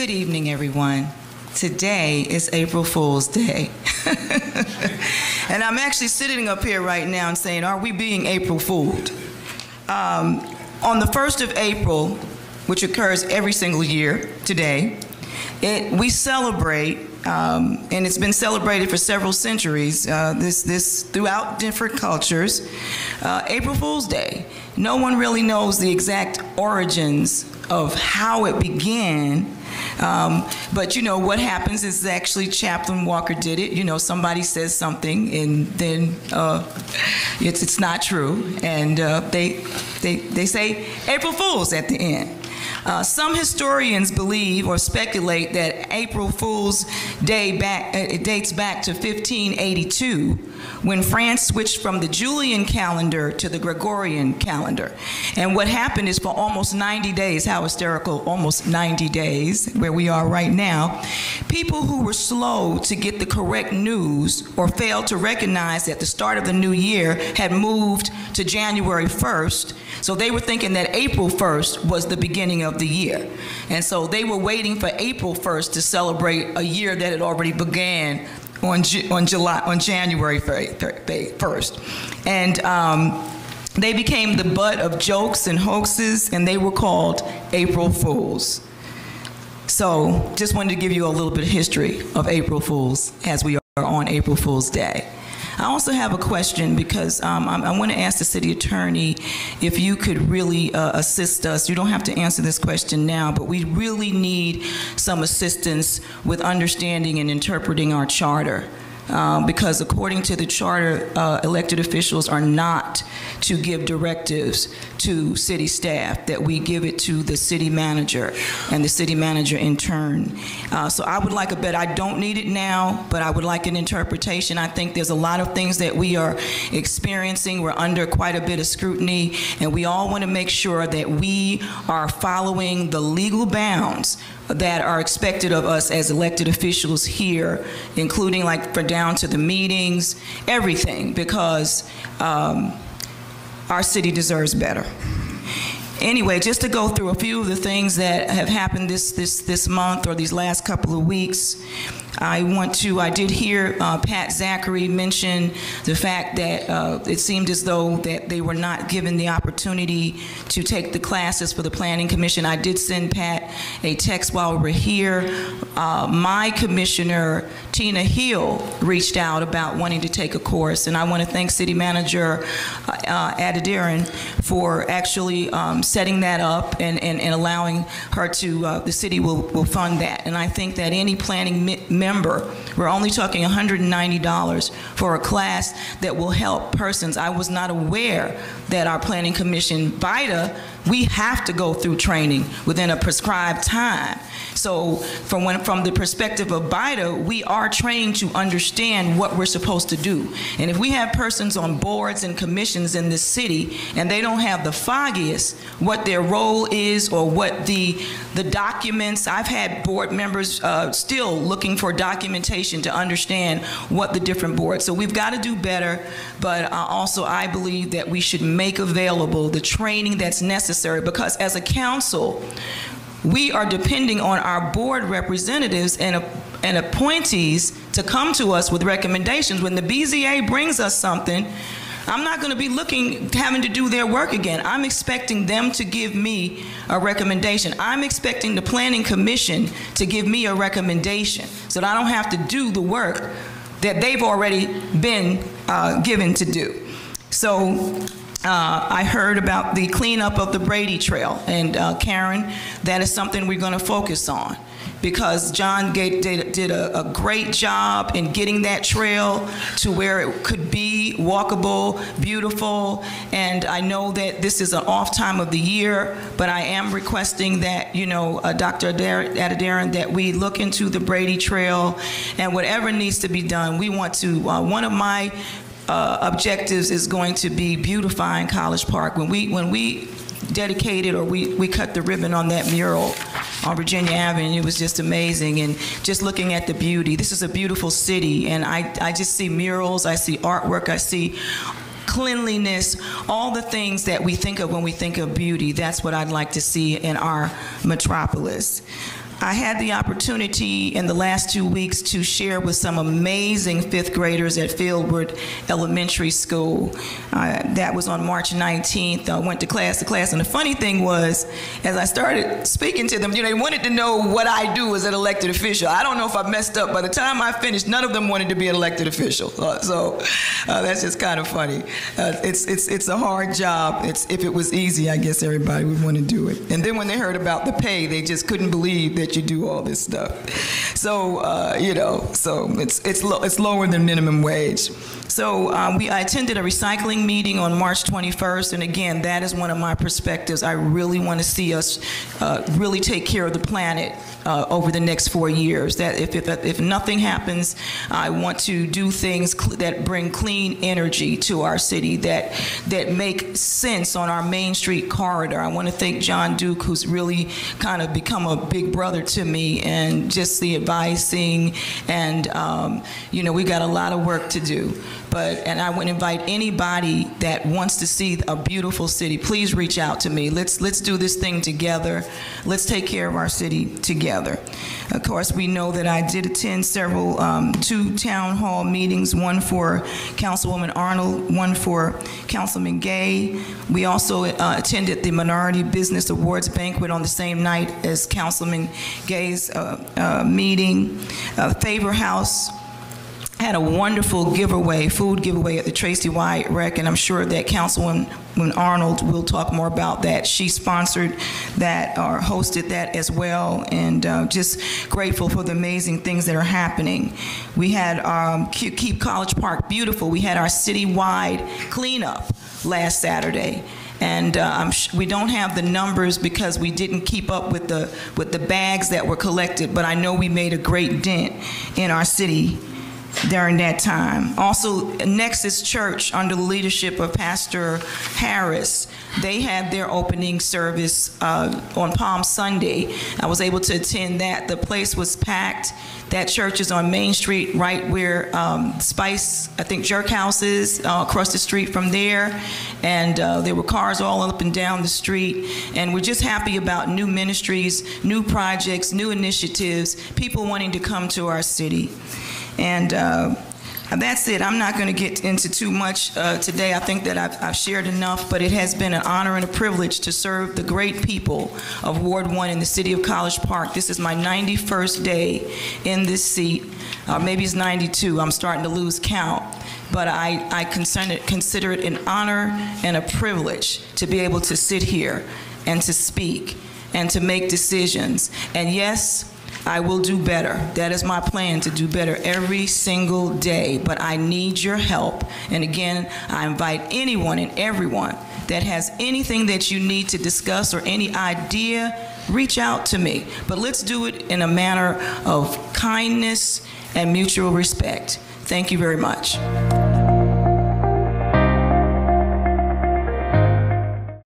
Good evening, everyone. Today is April Fool's Day. And I'm actually sitting up here right now and saying, are we being April Fooled? On the 1st of April, which occurs every single year today, we celebrate, and it's been celebrated for several centuries, this throughout different cultures, April Fool's Day. No one really knows the exact origins of how it began. But you know what happens is actually Chaplain Walker did it. You know, somebody says something and then it's not true, and they say April Fools at the end. Some historians believe or speculate that April Fool's Day dates back to 1582, when France switched from the Julian calendar to the Gregorian calendar. And what happened is, for almost 90 days, how hysterical, almost 90 days, where we are right now, people who were slow to get the correct news or failed to recognize that the start of the new year had moved to January 1st, so they were thinking that April 1st was the beginning of the year. And so they were waiting for April 1st to celebrate a year that had already began on January 1st. And they became the butt of jokes and hoaxes, and they were called April Fools. So just wanted to give you a little bit of history of April Fools as we are on April Fool's Day. I also have a question, because I want to ask the city attorney if you could really assist us. You don't have to answer this question now, but we really need some assistance with understanding and interpreting our charter. Because according to the charter, elected officials are not to give directives to city staff, that we give it to the city manager, and the city manager in turn. So I would like a bet. I don't need it now, but I would like an interpretation. I think there's a lot of things that we are experiencing. We're under quite a bit of scrutiny, and we all want to make sure that we are following the legal bounds that are expected of us as elected officials here, including like for down to the meetings, everything, because our city deserves better. Anyway, just to go through a few of the things that have happened this month or these last couple of weeks, I did hear Pat Zachary mention the fact that it seemed as though that they were not given the opportunity to take the classes for the Planning Commission. I did send Pat a text while we were here. My commissioner, Tina Hill, reached out about wanting to take a course, and I want to thank City Manager Adediran for actually setting that up and allowing her to, the city will fund that. And I think that any planning member, we're only talking $190 for a class that will help persons. I was not aware that our Planning Commission, BIDA, we have to go through training within a prescribed time. So from the perspective of BIDA, we are trained to understand what we're supposed to do. And if we have persons on boards and commissions in this city and they don't have the foggiest what their role is or what the documents, I've had board members still looking for documentation to understand what the different boards. So we've got to do better, but also I believe that we should make available the training that's necessary, because as a council, we are depending on our board representatives and appointees to come to us with recommendations. When the BZA brings us something, I'm not going to be having to do their work again. I'm expecting them to give me a recommendation. I'm expecting the Planning Commission to give me a recommendation so that I don't have to do the work that they've already been given to do. So I heard about the cleanup of the Brady Trail, and Karen, that is something we're going to focus on, because John did a great job in getting that trail to where it could be walkable, beautiful, and I know that this is an off time of the year, but I am requesting that, you know, Dr. Adediran, that we look into the Brady Trail, and whatever needs to be done, we want to, one of my objectives is going to be beautifying College Park. When we dedicated, or we cut the ribbon on that mural on Virginia Avenue, it was just amazing. And just looking at the beauty, this is a beautiful city, and I just see murals, I see artwork, I see cleanliness, all the things that we think of when we think of beauty. That's what I'd like to see in our metropolis. I had the opportunity in the last 2 weeks to share with some amazing fifth graders at Fieldwood Elementary School. That was on March 19th. I went to class, and the funny thing was, as I started speaking to them, they wanted to know what I do as an elected official. I don't know if I messed up. By the time I finished, none of them wanted to be an elected official. So that's just kind of funny. It's a hard job. If it was easy, I guess everybody would want to do it. And then when they heard about the pay, they just couldn't believe that you do all this stuff. So, so it's lower than minimum wage. So I attended a recycling meeting on March 21st, and again, that is one of my perspectives. I really want to see us really take care of the planet over the next 4 years. That if nothing happens, I want to do things that bring clean energy to our city, that make sense on our Main Street corridor. I want to thank John Duke, who's really kind of become a big brother to me, and just the advising, and we got a lot of work to do. And I would invite anybody that wants to see a beautiful city, please reach out to me. Let's do this thing together. Let's take care of our city together. Of course, we know that I did attend several, 2 town hall meetings, one for Councilwoman Arnold, one for Councilman Gay. We also attended the Minority Business Awards banquet on the same night as Councilman Gay's meeting. Favor House had a wonderful food giveaway at the Tracy Wyatt Rec, and I'm sure that Councilwoman Arnold will talk more about that. She sponsored that or hosted that as well, and just grateful for the amazing things that are happening. We had Keep College Park beautiful. We had our citywide cleanup last Saturday. And we don't have the numbers because we didn't keep up with the bags that were collected, but I know we made a great dent in our city during that time. Also, Nexus Church, under the leadership of Pastor Harris, they had their opening service on Palm Sunday. I was able to attend that. The place was packed. That church is on Main Street, right where Spice, I think, Jerk House is, across the street from there. And there were cars all up and down the street. And we're just happy about new ministries, new projects, new initiatives, people wanting to come to our city. And that's it. I'm not going to get into too much today. I think that I've shared enough, but it has been an honor and a privilege to serve the great people of Ward 1 in the city of College Park. This is my 91st day in this seat. Maybe it's 92. I'm starting to lose count. But I consider it an honor and a privilege to be able to sit here and to speak and to make decisions. And yes, I will do better. That is my plan, to do better every single day. But I need your help. And again, I invite anyone and everyone that has anything that you need to discuss or any idea, reach out to me. But let's do it in a manner of kindness and mutual respect. Thank you very much.